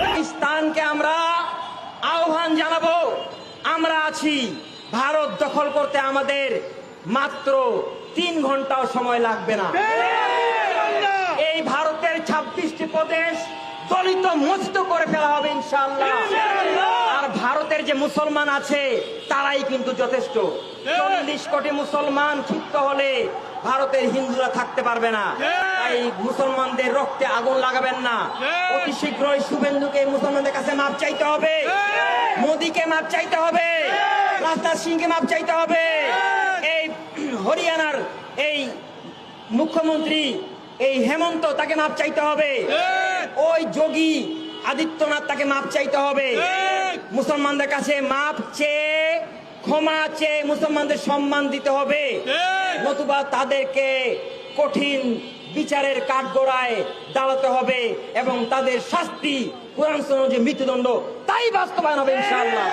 পাকিস্তানকে আমরা আহ্বান জানাবো, আমরা আছি। ভারত দখল করতে আমাদের মাত্র 3 ঘন্টাও সময় লাগবে না। এই ভারতের 26টি প্রদেশ দলিত মুক্ত করে ফেলা হবে ইনশাআল্লাহ। আর ভারতের যে মুসলমান আছে তারাই কিন্তু যথেষ্ট। 40 কোটি মুসলমান ক্ষিপ্ত হলে ভারতের হিন্দুরা থাকতে পারবে না। তাই মুসলমানদের রক্তে আগুন লাগাবেন না। অতি শীঘ্রই শুভেন্দুকে মুসলমানদের কাছে মাপ চাইতে হবে, মোদীকে মাপ চাইতে হবে, রাজনাথ সিংকে মাপ চাইতে হবে, এই হরিয়ানার এই মুখ্যমন্ত্রী এই হেমন্ত তাকে মাপ চাইতে হবে, ওই যোগী আদিত্যনাথ তাকে মাপ চাইতে হবে। মুসলমানদের কাছে মাপ চেয়ে ক্ষমা চেয়ে মুসলমানদের সম্মান দিতে হবে, নতুবা তাদেরকে কঠিন বিচারের কাঠগড়ায় দাঁড়াতে হবে এবং তাদের শাস্তি কোরআন সুন্নাহ যে মৃত্যুদণ্ড তাই বাস্তবায়ন হবে ইনশাআল্লাহ।